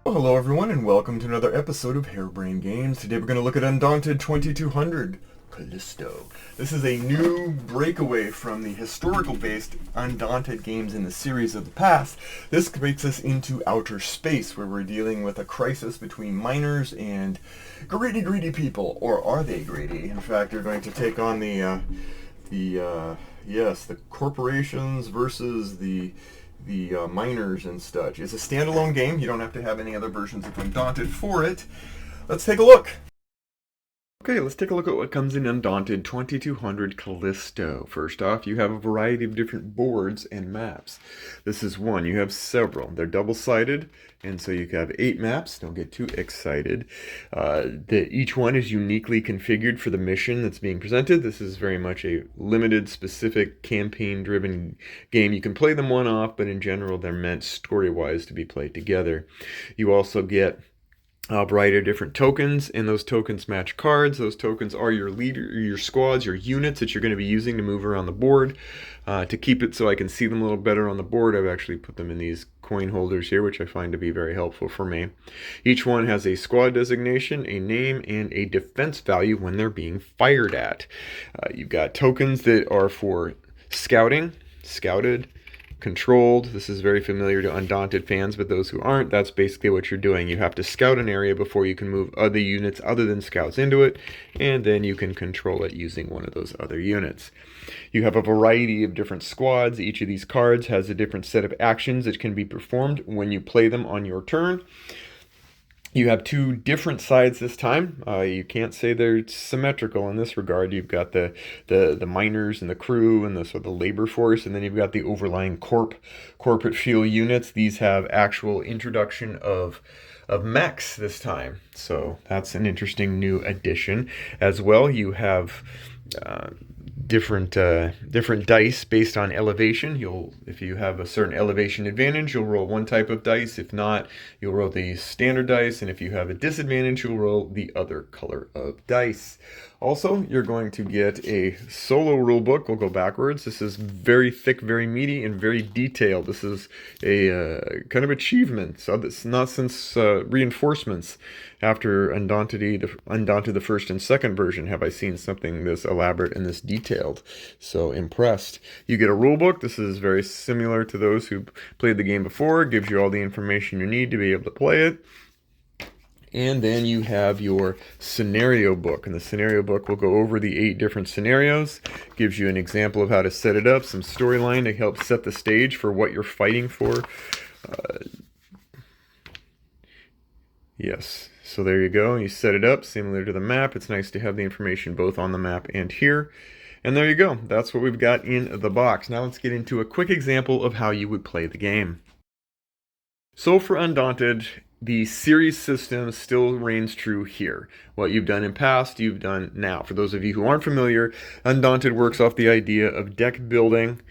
Well, hello everyone and welcome to another episode of Harebrained Games. Today we're going to look at Undaunted 2200, Callisto. This is a new breakaway from the historical-based Undaunted games in the series of the past. This takes us into outer space, where we're dealing with a crisis between miners and greedy people. Or are they greedy? In fact, they're going to take on the corporations versus the miners and such. It's a standalone game. You don't have to have any other versions of Undaunted for it. Let's take a look. Okay, let's take a look at what comes in Undaunted 2200 Callisto. First off, you have a variety of different boards and maps. This is one. You have several. They're double-sided, and so you have 8 maps. Don't get too excited. Each one is uniquely configured for the mission that's being presented. This is very much a limited, specific, campaign-driven game. You can play them one-off, but in general, they're meant story-wise to be played together. You also get a variety of different tokens, and those tokens match cards. Those tokens are your leader, your squads, your units that you're going to be using to move around the board. To keep it so I can see them a little better on the board, I've actually put them in these coin holders here, which I find to be very helpful for me. Each one has a squad designation, a name, and a defense value when they're being fired at. You've got tokens that are for scouting, scouted, controlled. This is very familiar to Undaunted fans, but those who aren't, that's basically what you're doing. You have to scout an area before you can move other units other than scouts into it, and then you can control it using one of those other units. You have a variety of different squads. Each of these cards has a different set of actions that can be performed when you play them on your turn. You have 2 different sides this time. You can't say they're symmetrical in this regard. You've got the miners and the crew and the sort of the labor force, and then you've got the overlying corporate feel units. These have actual introduction of mechs this time, so that's an interesting new addition. As well, you have different dice based on elevation. If you have a certain elevation advantage, you'll roll one type of dice. If not, you'll roll the standard dice, and if you have a disadvantage, you'll roll the other color of dice. Also, you're going to get a solo rulebook. We'll go backwards. This is very thick, very meaty, and very detailed. This is a kind of achievement. So it's not since reinforcements after Undaunted the first and second version have I seen something this elaborate and this detailed. So impressed. You get a rulebook. This is very similar to those who played the game before. It gives you all the information you need to be able to play it. And then you have your scenario book, and the scenario book will go over the 8 different scenarios, gives you an example of how to set it up, some storyline to help set the stage for what you're fighting for. Yes, so there you go. You set it up similar to the map. It's nice to have the information both on the map and here. And there you go. That's what we've got in the box. Now let's get into a quick example of how you would play the game. So for Undaunted, the series system still reigns true here. What you've done in past, you've done now. For those of you who aren't familiar, Undaunted works off the idea of deck building.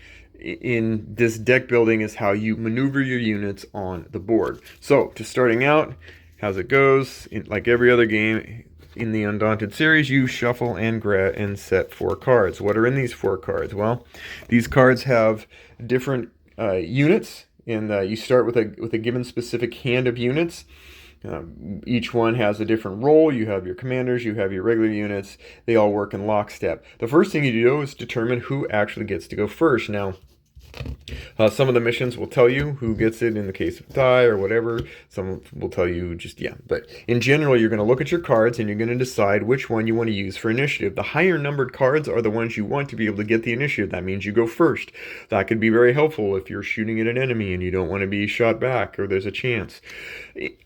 In this deck building is how you maneuver your units on the board. So, to starting out, as it goes, like every other game in the Undaunted series, you shuffle and grab and set 4 cards. What are in these 4 cards? Well, these cards have different units. And you start with a given specific hand of units. Each one has a different role. You have your commanders, you have your regular units. They all work in lockstep. The first thing you do is determine who actually gets to go first. Now, some of the missions will tell you who gets it in the case of tie or whatever. Some will tell you just, yeah. But in general, you're going to look at your cards and you're going to decide which one you want to use for initiative. The higher numbered cards are the ones you want to be able to get the initiative. That means you go first. That could be very helpful if you're shooting at an enemy and you don't want to be shot back or there's a chance.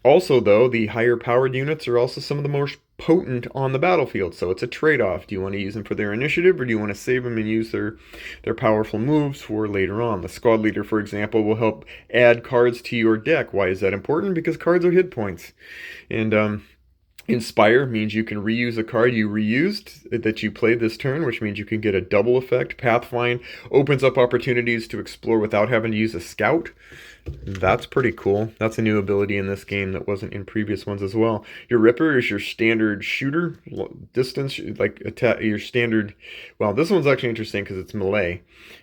Also, though, the higher powered units are also some of the most potent on the battlefield, so it's a trade-off. Do you want to use them for their initiative, or do you want to save them and use their powerful moves for later on? The squad leader, for example, will help add cards to your deck. Why is that important? Because cards are hit points. And Inspire means you can reuse a card you reused that you played this turn, which means you can get a double effect. Pathfind opens up opportunities to explore without having to use a scout. That's pretty cool. That's a new ability in this game that wasn't in previous ones as well. Your Ripper is your standard shooter, distance, like attack, your standard. Well, this one's actually interesting because it's melee,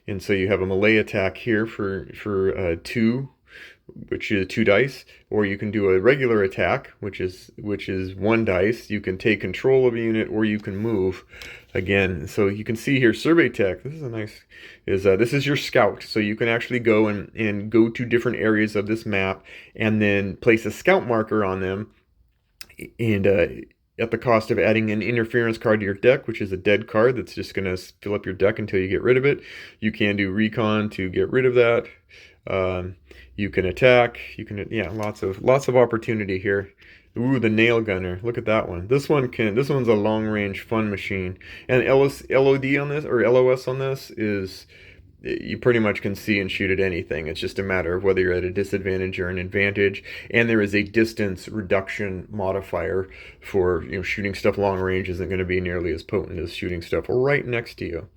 and so you have a melee attack here for 2 which is 2 dice, or you can do a regular attack, which is 1 dice. You can take control of a unit, or you can move. Again, so you can see here, survey tech. This is a nice. This is your scout, so you can actually go and go to different areas of this map, and then place a scout marker on them, and at the cost of adding an interference card to your deck, which is a dead card that's just going to fill up your deck until you get rid of it. You can do recon to get rid of that. You can attack. You can, yeah, lots of opportunity here. Ooh, the nail gunner. Look at that one. This one's a long range fun machine. And LOD on this, or LOS on this, is you pretty much can see and shoot at anything. It's just a matter of whether you're at a disadvantage or an advantage. And there is a distance reduction modifier for, shooting stuff long range isn't going to be nearly as potent as shooting stuff right next to you.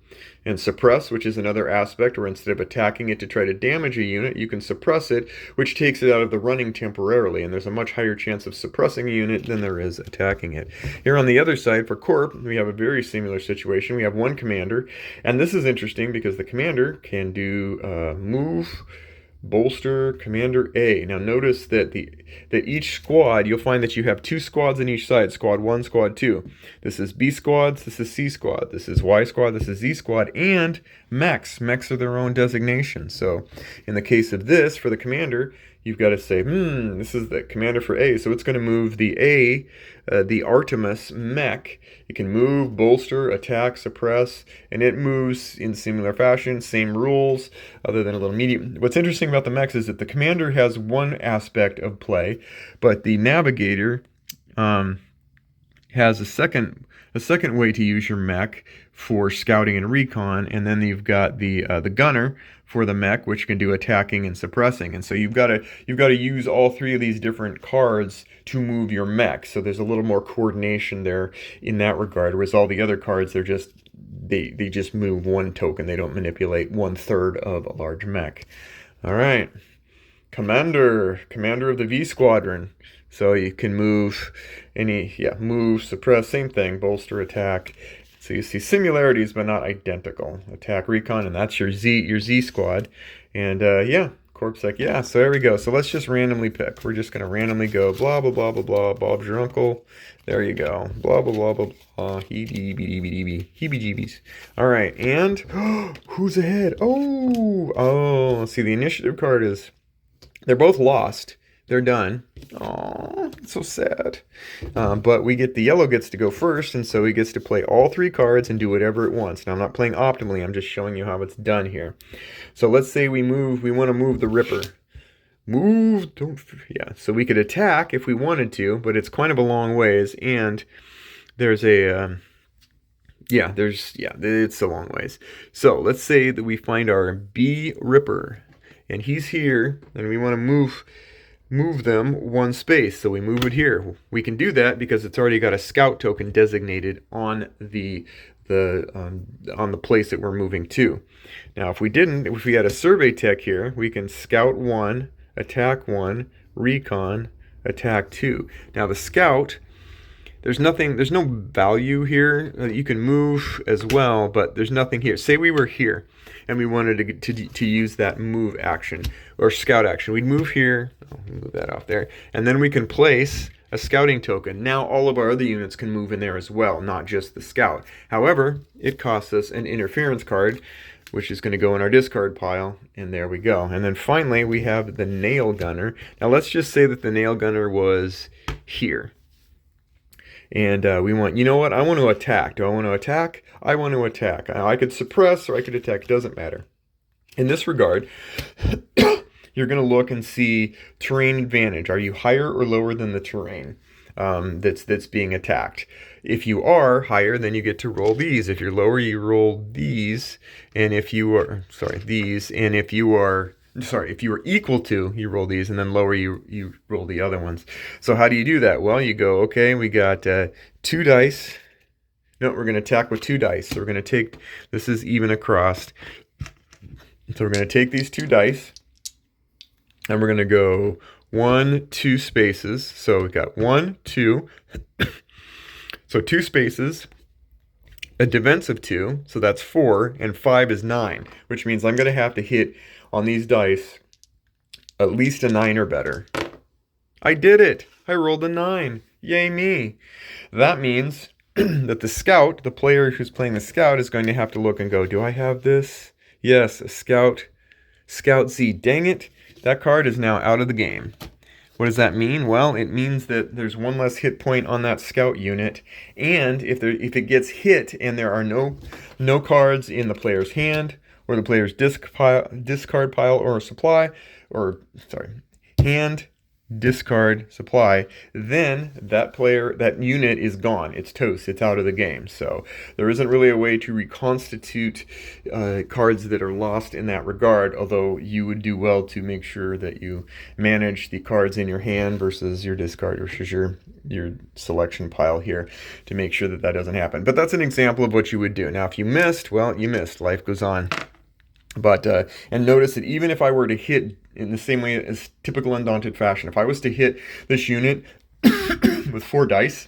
And suppress, which is another aspect where instead of attacking it to try to damage a unit, you can suppress it, which takes it out of the running temporarily. And there's a much higher chance of suppressing a unit than there is attacking it. Here on the other side, for Corp, we have a very similar situation. We have one commander, and this is interesting because the commander can do move, bolster, commander A. Now notice that each squad, you'll find that you have 2 squads on each side, squad 1, squad 2. This is B squads, this is C squad, this is Y squad, this is Z squad, and mechs. Mechs are their own designation. So in the case of this, for the commander, you've got to say, this is the commander for A, so it's going to move the the Artemis mech. It can move, bolster, attack, suppress, and it moves in similar fashion, same rules, other than a little medium. What's interesting about the mechs is that the commander has one aspect of play, but the navigator has a second way to use your mech for scouting and recon, and then you've got the gunner for the mech, which can do attacking and suppressing. And so you've got to use all 3 of these different cards to move your mech. So there's a little more coordination there in that regard, whereas all the other cards, they just move 1 token. They don't manipulate 1/3 of a large mech. All right, commander of the V squadron. So you can move move, suppress, same thing, bolster, attack. So you see similarities, but not identical. Attack, recon, and that's your Z squad. And Corp's like, yeah, so there we go. So let's just randomly pick. We're just going to randomly go blah, blah, blah, blah, blah, Bob's your uncle. There you go. Blah, blah, blah, blah, blah, heebie-jeebies. All right, and who's ahead? Oh, see, the initiative card is, they're both lost. They're done. Oh, it's so sad. But the yellow gets to go first, and so he gets to play all 3 cards and do whatever it wants. Now, I'm not playing optimally. I'm just showing you how it's done here. So let's say we want to move the Ripper. So we could attack if we wanted to, but it's kind of a long ways, and there's it's a long ways. So let's say that we find our B Ripper, and he's here, and we want to move them 1 space, so we move it here. We can do that because it's already got a scout token designated on the place that we're moving to. Now, if we had a survey tech here, we can scout 1, attack 1, recon, attack 2. Now the scout, there's no value here. You can move as well, but there's nothing here. Say we were here and we wanted to use that move action or scout action. We'd move here. Move that off there, and then we can place a scouting token. Now all of our other units can move in there as well, not just the scout. However, it costs us an interference card, which is going to go in our discard pile, and there we go. And then finally, we have the nail gunner. Now let's just say that the nail gunner was here. And we want, I want to attack. Do I want to attack? I want to attack. I could suppress or I could attack. It doesn't matter. In this regard, you're going to look and see terrain advantage. Are you higher or lower than the terrain that's being attacked? If you are higher, then you get to roll these. If you're lower, you roll these. And if you are, these. And if you are equal to, you roll these, and then lower, you roll the other ones. So how do you do that? Well, you go, okay, we got 2 dice. No, we're going to attack with 2 dice. So we're going to take, this is even across. So we're going to take these 2 dice, and we're going to go 1, 2 spaces. So we got 1, 2. So 2 spaces. A defensive 2, so that's 4, and 5 is 9, which means I'm going to have to hit on these dice At least a 9 or better. I did it! I rolled a 9. Yay me! That means that the scout, the player who's playing the scout, is going to have to look and go, do I have this? Yes, a scout. Scout Z. Dang it! That card is now out of the game. What does that mean? Well, it means that there's one less hit point on that scout unit, and if it gets hit and there are no cards in the player's hand or the player's discard pile or supply, or sorry, hand, discard, supply, then that unit is gone. It's toast. It's out of the game. So there isn't really a way to reconstitute cards that are lost in that regard, although you would do well to make sure that you manage the cards in your hand versus your discard versus your selection pile here to make sure that doesn't happen. But that's an example of what you would do. Now, if you missed, well, you missed. Life goes on. But, and notice that even if I were to hit in the same way as typical Undaunted fashion, if I was to hit this unit with 4 dice,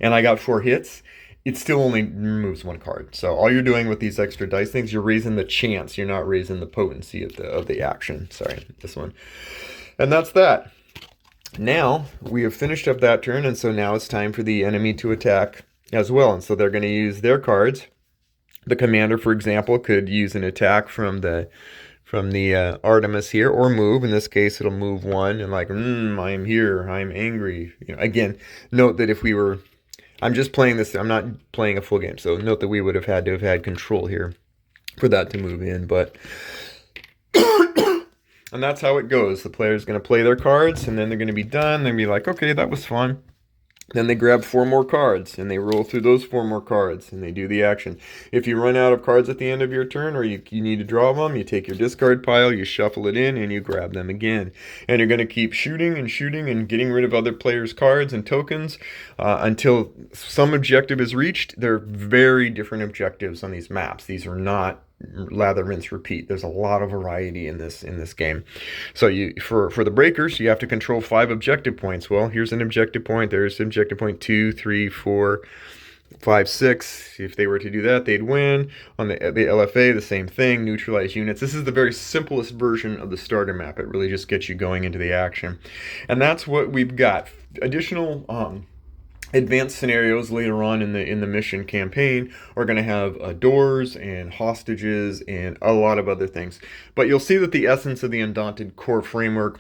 and I got 4 hits, it still only removes 1 card. So all you're doing with these extra dice things, you're raising the chance, you're not raising the potency of the action. Sorry, this one. And that's that. Now, we have finished up that turn, and so now it's time for the enemy to attack as well. And so they're going to use their cards. The commander, for example, could use an attack from the Artemis here, or move. In this case, it'll move 1 and like, I'm here, I'm angry. Again, note that if we were, I'm just playing this, I'm not playing a full game, so note that we would have had to have had control here for that to move in, but and that's how it goes. The player's going to play their cards, and then they're going to be done. They'll be like, okay, that was fun. Then they grab 4 more cards, and they roll through those 4 more cards, and they do the action. If you run out of cards at the end of your turn, or you need to draw them, you take your discard pile, you shuffle it in, and you grab them again. And you're going to keep shooting and getting rid of other players' cards and tokens until some objective is reached. They're very different objectives on these maps. These are not lather, rinse, repeat. There's a lot of variety in this game. So for the breakers, you have to control 5 objective points. Well, here's an objective point. There's objective point 2, 3, 4, 5, 6. If they were to do that, they'd win. On the LFA, the same thing. Neutralize units. This is the very simplest version of the starter map. It really just gets you going into the action, and that's what we've got. Additional advanced scenarios later on in the mission campaign are going to have doors and hostages and a lot of other things. But you'll see that the essence of the Undaunted core framework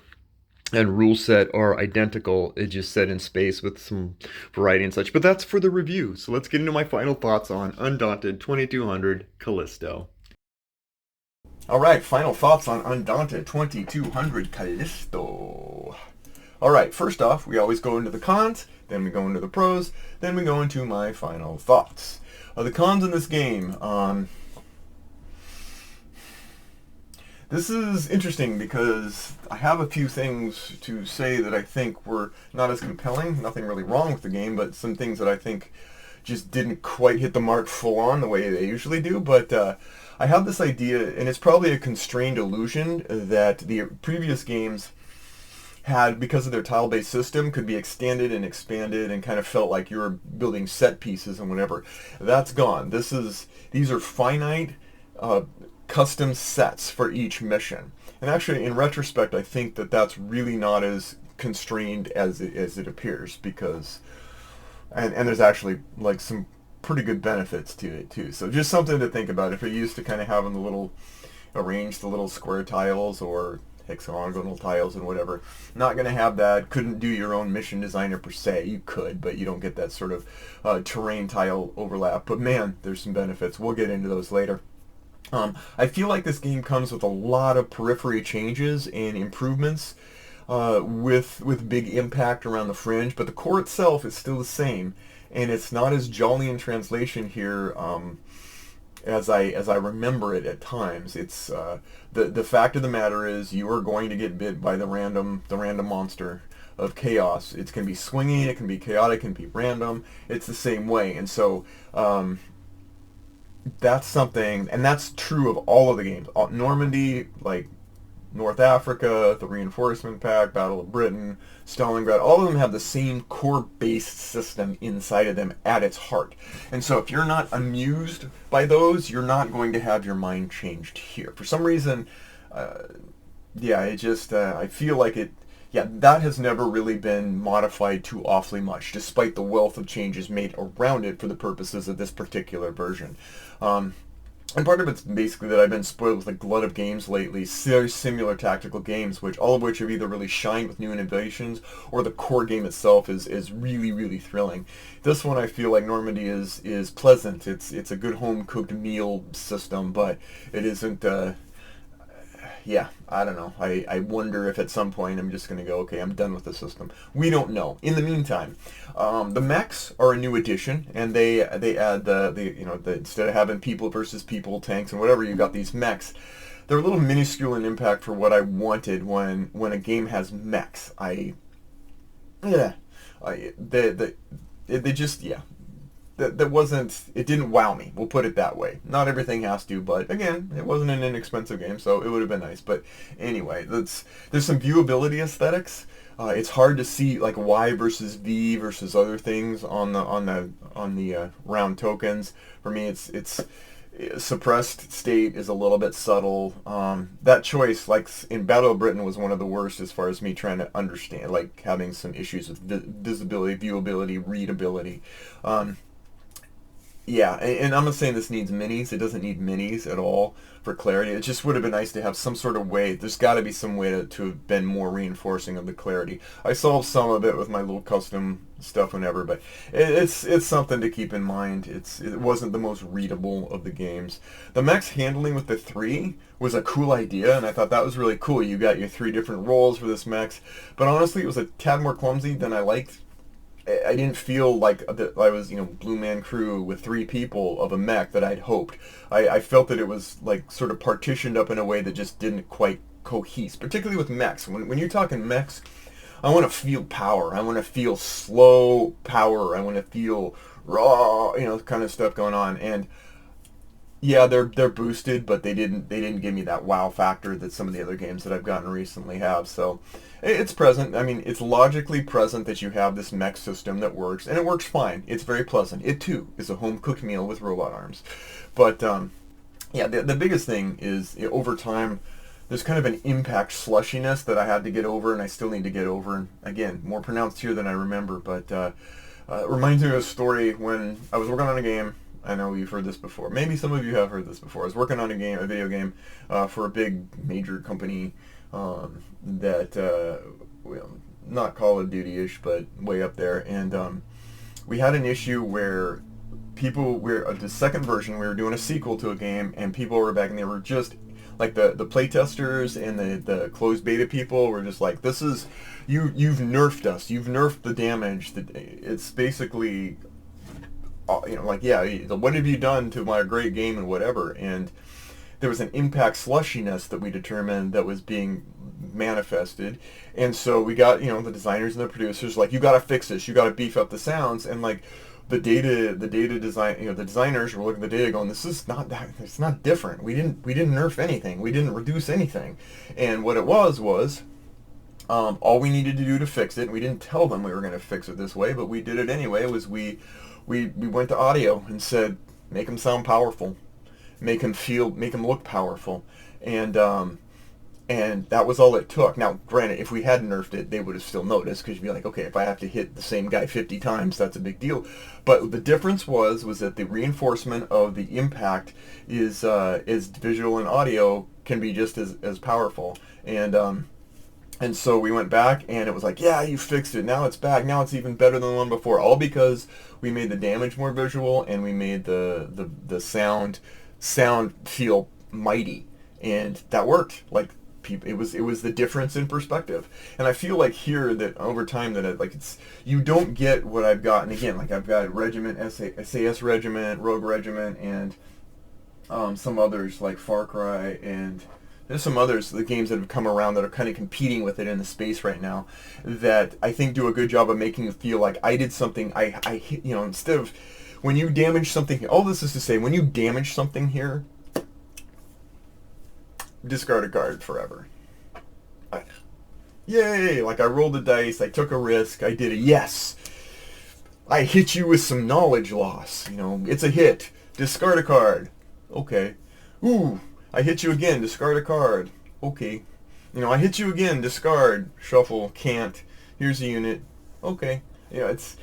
and rule set are identical. It's just set in space with some variety and such. But that's for the review. So let's get into my final thoughts on Undaunted 2200 Callisto. All right, final thoughts on Undaunted 2200 Callisto. All right, first off, we always go into the cons, then we go into the pros, then we go into my final thoughts. The cons in this game. This is interesting because I have a few things to say that I think were not as compelling. Nothing really wrong with the game, but some things that I think just didn't quite hit the mark full on the way they usually do. But I have this idea, and it's probably a constrained illusion, that the previous games had, because of their tile-based system, could be extended and expanded and kind of felt like you were building set pieces and whatever. That's gone. These are finite custom sets for each mission. And actually, in retrospect, I think that that's really not as constrained as it appears, because and there's actually like some pretty good benefits to it too. So just something to think about if you're used to kind of having arrange the little square tiles or hexagonal tiles and whatever. Not going to have that. Couldn't do your own mission designer per se. You could, but you don't get that sort of terrain tile overlap. But man, there's some benefits. We'll get into those later. I feel like this game comes with a lot of periphery changes and improvements with big impact around the fringe, but the core itself is still the same, and it's not as jolly in translation here as I remember it at times. It's the fact of the matter is you are going to get bit by the random monster of chaos. It can be swinging, it can be chaotic, it can be random. It's the same way, and so that's something, and that's true of all of the games. Normandy, like North Africa, the Reinforcement Pack, Battle of Britain, Stalingrad, all of them have the same core-based system inside of them at its heart. And so if you're not amused by those, you're not going to have your mind changed here. For some reason, yeah, it just I feel like it. Yeah, that has never really been modified too awfully much, despite the wealth of changes made around it for the purposes of this particular version. Um, and part of it's basically that I've been spoiled with a glut of games lately, very similar tactical games, which all of which have either really shined with new innovations or the core game itself is really, really thrilling. This one I feel like Normandy is pleasant. It's a good home cooked meal system, but it isn't. Yeah, I don't know. I wonder if at some point I'm just going to go, okay, I'm done with the system. We don't know. In the meantime, the mechs are a new addition, and they add instead of having people versus people, tanks, and whatever, you got these mechs. They're a little minuscule in impact for what I wanted when a game has mechs. Yeah, they just, yeah, that wasn't, it didn't wow me, we'll put it that way. Not everything has to, but again, it wasn't an inexpensive game, so it would have been nice. But anyway, there's some viewability aesthetics. It's hard to see like Y versus V versus other things on the round tokens. For me, it's suppressed state is a little bit subtle. That choice, like in Battle of Britain, was one of the worst as far as me trying to understand, like having some issues with visibility, viewability, readability. Yeah, and I'm not saying this needs minis. It doesn't need minis at all for clarity. It just would have been nice to have some sort of way. There's got to be some way to have been more reinforcing of the clarity. I solved some of it with my little custom stuff whenever, but it's something to keep in mind. It wasn't the most readable of the games. The mech's handling with the three was a cool idea, and I thought that was really cool. You got your three different roles for this mech, but honestly, it was a tad more clumsy than I liked. I didn't feel like that I was, Blue Man Crew with three people of a mech that I'd hoped. I felt that it was like sort of partitioned up in a way that just didn't quite cohese, particularly with mechs. When you're talking mechs, I want to feel power. I want to feel slow power. I want to feel raw, kind of stuff going on. And yeah, they're boosted, but they didn't give me that wow factor that some of the other games that I've gotten recently have. So it's present. I mean, it's logically present that you have this mech system that works, and it works fine. It's very pleasant. It too is a home cooked meal with robot arms. But yeah, the biggest thing is over time, there's kind of an impact slushiness that I had to get over, and I still need to get over. And again, more pronounced here than I remember. But it reminds me of a story when I was working on a game. I know you've heard this before. Maybe some of you have heard this before. I was working on a video game for a big major company well, not Call of Duty-ish, but way up there. And we had an issue where the second version, we were doing a sequel to a game, and people were back, and they were just like the playtesters and the closed beta people were just like, this is, you've nerfed us. You've nerfed the damage. It's basically, like, yeah, what have you done to my great game and whatever. And there was an impact slushiness that we determined that was being manifested. And so we got, the designers and the producers like, you got to fix this. You got to beef up the sounds. And like the data design, the designers were looking at the data going, this is not that, it's not different. We didn't nerf anything. We didn't reduce anything. And what it was all we needed to do to fix it, we didn't tell them we were going to fix it this way, but we did it anyway, was we went to audio and said, make them sound powerful, make them look powerful, and that was all it took. Now, granted, if we hadn't nerfed it, they would have still noticed, because you'd be like, okay, if I have to hit the same guy 50 times, that's a big deal. But the difference was that the reinforcement of the impact is visual and audio can be just as powerful. And so we went back, and it was like, yeah, you fixed it. Now it's back. Now it's even better than the one before. All because we made the damage more visual, and we made the sound feel mighty, and that worked. Like, it was the difference in perspective. And I feel like here that over time that you don't get what I've got. And again, like I've got Regiment, SAS Regiment, Rogue Regiment, and some others like Far Cry, and there's some others, the games that have come around that are kind of competing with it in the space right now, that I think do a good job of making you feel like I did something. I instead of when you damage something. All this is to say, when you damage something here, discard a card forever. Yay! Like I rolled the dice, I took a risk, I did a yes. I hit you with some knowledge loss. It's a hit. Discard a card. Okay. Ooh. I hit you again, discard a card. Okay. You know, I hit you again, discard, shuffle, can't. Here's a unit. Okay. Yeah, it's...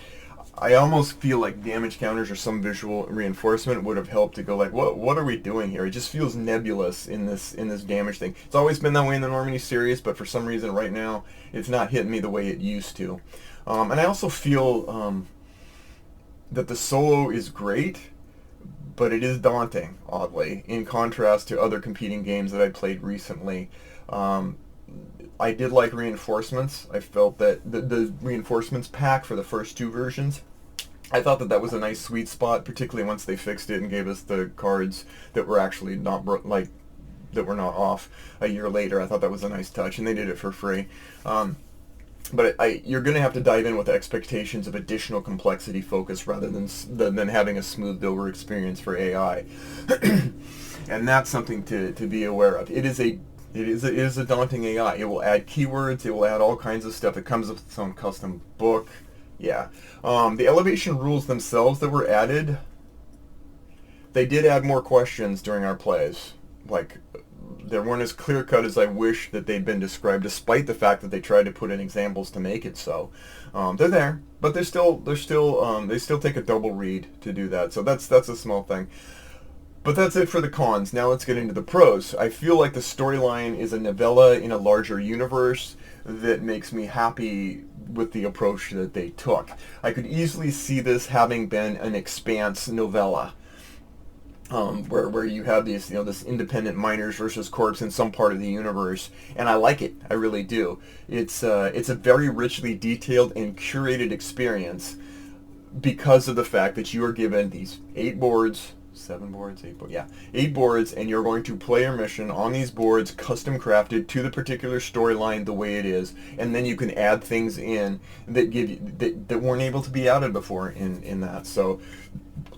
I almost feel like damage counters or some visual reinforcement would have helped to go like, what are we doing here? It just feels nebulous in this damage thing. It's always been that way in the Normandy series, but for some reason right now it's not hitting me the way it used to. And I also feel that the solo is great, but it is daunting, oddly, in contrast to other competing games that I played recently. I did like reinforcements. I felt that the reinforcements pack for the first two versions, I thought that that was a nice sweet spot, particularly once they fixed it and gave us the cards that were actually not that were not off a year later. I thought that was a nice touch, and they did it for free. But you're going to have to dive in with expectations of additional complexity focus rather than having a smoothed over experience for AI, and that's something to be aware of. It is a daunting AI. It will add keywords. It will add all kinds of stuff. It comes with its own custom book. Yeah. The elevation rules themselves that were added, they did add more questions during our plays. Like, they weren't as clear cut as I wish that they'd been described, despite the fact that they tried to put in examples to make it so. They're there, but they still take a double read to do that. So that's a small thing. But that's it for the cons. Now let's get into the pros. I feel like the storyline is a novella in a larger universe that makes me happy with the approach that they took. I could easily see this having been an Expanse novella, where you have these, this independent miners versus corps in some part of the universe, and I like it. I really do. It's a very richly detailed and curated experience because of the fact that you are given these 8 boards. 7 boards, 8 boards, yeah, 8 boards, and you're going to play your mission on these boards, custom crafted to the particular storyline the way it is, and then you can add things in that give you that weren't able to be added before in that. So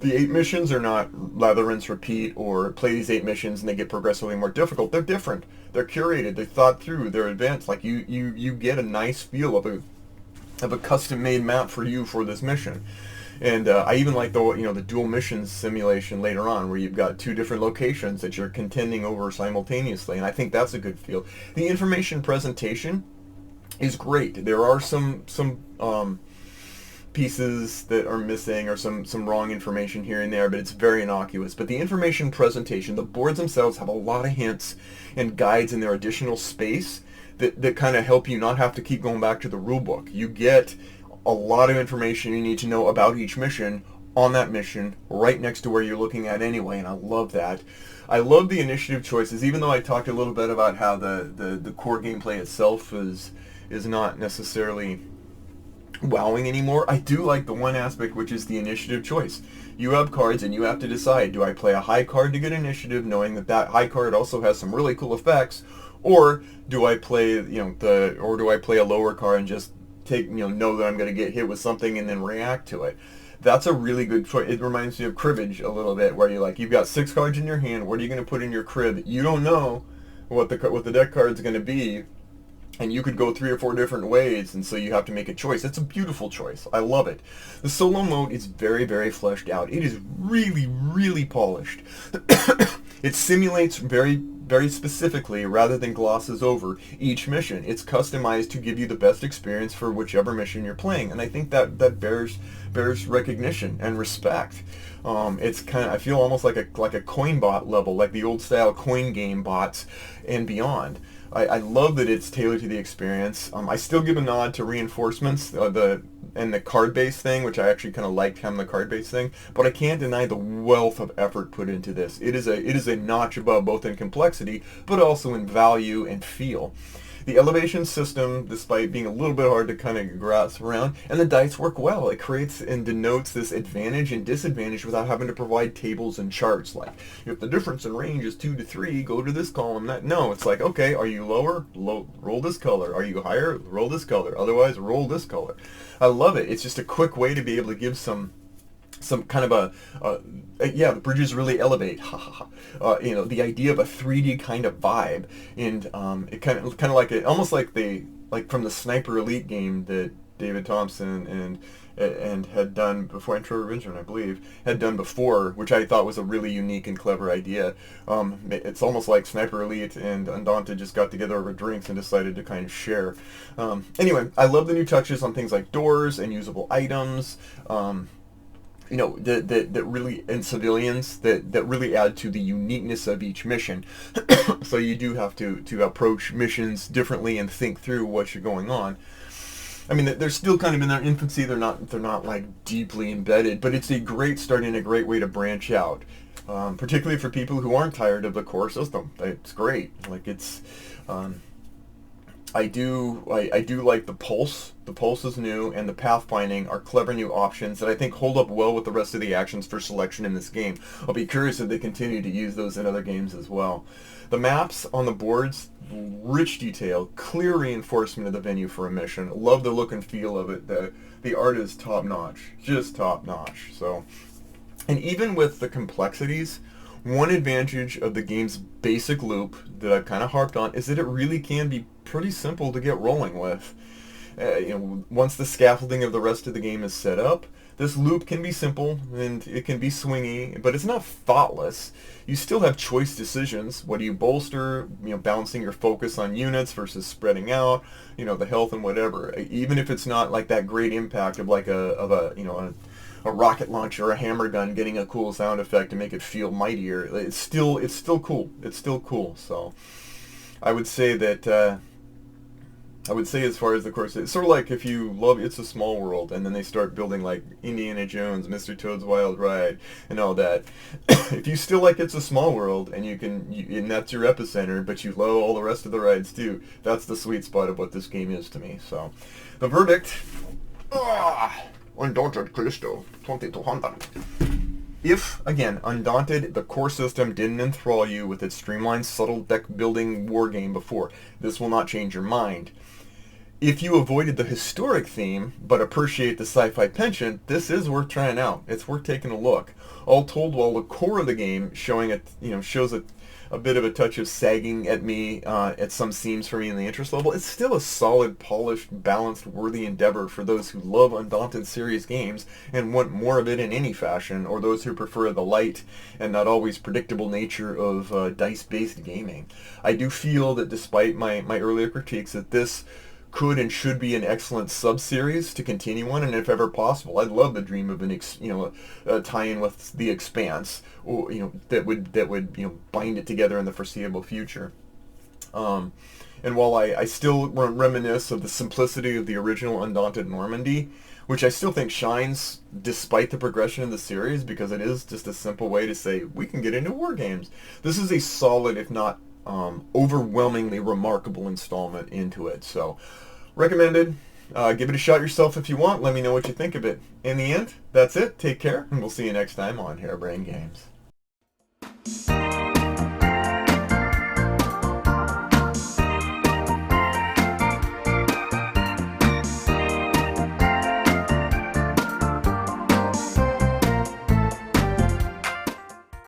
the 8 missions are not lather, rinse, repeat, or play these 8 missions and they get progressively more difficult. They're different. They're curated. They're thought through. They're advanced. Like you get a nice feel of a custom-made map for you for this mission. And I even like the dual missions simulation later on, where you've got 2 different locations that you're contending over simultaneously, and I think that's a good feel. The information presentation is great. There are some pieces that are missing, or some wrong information here and there, but it's very innocuous. But the information presentation, the boards themselves have a lot of hints and guides in their additional space that kind of help you not have to keep going back to the rule book. You get a lot of information you need to know about each mission on that mission right next to where you're looking at anyway, and I love that. I love the initiative choices, even though I talked a little bit about how the core gameplay itself is not necessarily wowing anymore. I do like the one aspect, which is the initiative choice. You have cards and you have to decide, do I play a high card to get initiative, knowing that high card also has some really cool effects, or do I play do I play a lower card and just know that I'm going to get hit with something and then react to it. That's a really good choice. It reminds me of cribbage a little bit, where you've got 6 cards in your hand. What are you going to put in your crib? You don't know what the deck card's going to be, and you could go 3 or 4 different ways, and so you have to make a choice. It's a beautiful choice. I love it. The solo mode is very, very fleshed out. It is really, really polished. It simulates very, very specifically, rather than glosses over, each mission. It's customized to give you the best experience for whichever mission you're playing, and I think that bears recognition and respect. It's I feel almost like a coin bot level, like the old style coin game bots and beyond. I love that it's tailored to the experience. I still give a nod to reinforcements, and the card-based thing, which I actually kind of liked having the card-based thing, but I can't deny the wealth of effort put into this. It is a notch above, both in complexity, but also in value and feel. The elevation system, despite being a little bit hard to kind of grasp around, and the dice work well. It creates and denotes this advantage and disadvantage without having to provide tables and charts. Like, if the difference in range is 2 to 3, go to this column. No, it's like, okay, are you lower? Roll this color. Are you higher? Roll this color. Otherwise, roll this color. I love it. It's just a quick way to be able to give some kind of the bridges really elevate. The idea of a 3D kind of vibe, and it kind of like almost like from the Sniper Elite game that David Thompson and had done before, and Troy Revinger, I believe, had done before, which I thought was a really unique and clever idea. It's almost like Sniper Elite and Undaunted just got together over drinks and decided to kind of share. Anyway, I love the new touches on things like doors and usable items. You know, that really, and civilians, that really add to the uniqueness of each mission. So you do have to approach missions differently and think through what you're going on. I mean, they're still kind of in their infancy. They're not like deeply embedded, but it's a great start and a great way to branch out, particularly for people who aren't tired of the core system. It's great. Like it's, I do like the Pulse. The Pulse is new, and the pathfinding are clever new options that I think hold up well with the rest of the actions for selection in this game. I'll be curious if they continue to use those in other games as well. The maps on the boards, rich detail, clear reinforcement of the venue for a mission. Love the look and feel of it. The art is top notch, just top notch. So, and even with the complexities, one advantage of the game's basic loop that I've kind of harped on is that it really can be pretty simple to get rolling with. Once the scaffolding of the rest of the game is set up, this loop can be simple and it can be swingy, but it's not thoughtless. You still have choice decisions. What do you bolster? Balancing your focus on units versus spreading out. The health and whatever. Even if it's not like that great impact of like a rocket launcher or a hammer gun getting a cool sound effect to make it feel mightier. It's still cool. It's still cool. So I would say that. As far as the course, it's sort of like if you love It's a Small World and then they start building like Indiana Jones, Mr. Toad's Wild Ride, and all that. If you still like It's a Small World and and that's your epicenter, but you love all the rest of the rides too, that's the sweet spot of what this game is to me. So, the verdict: Undaunted Callisto 2200. If, again, Undaunted, the core system didn't enthrall you with its streamlined, subtle deck-building war game before, this will not change your mind. If you avoided the historic theme, but appreciate the sci-fi penchant, this is worth trying out. It's worth taking a look. All told, while the core of the game shows a bit of a touch of sagging at me at some seams for me in the interest level, it's still a solid, polished, balanced, worthy endeavor for those who love Undaunted series games and want more of it in any fashion, or those who prefer the light and not always predictable nature of dice-based gaming. I do feel that despite my earlier critiques, that this could and should be an excellent sub-series to continue on, and if ever possible, I'd love the dream of a tie-in with The Expanse, or that would bind it together in the foreseeable future. And while I still reminisce of the simplicity of the original Undaunted Normandy, which I still think shines despite the progression of the series, because it is just a simple way to say we can get into war games. This is a solid, if not overwhelmingly remarkable installment into it. So, recommended. Give it a shot yourself if you want. Let me know what you think of it. In the end, that's it. Take care, and we'll see you next time on Harebrained Games.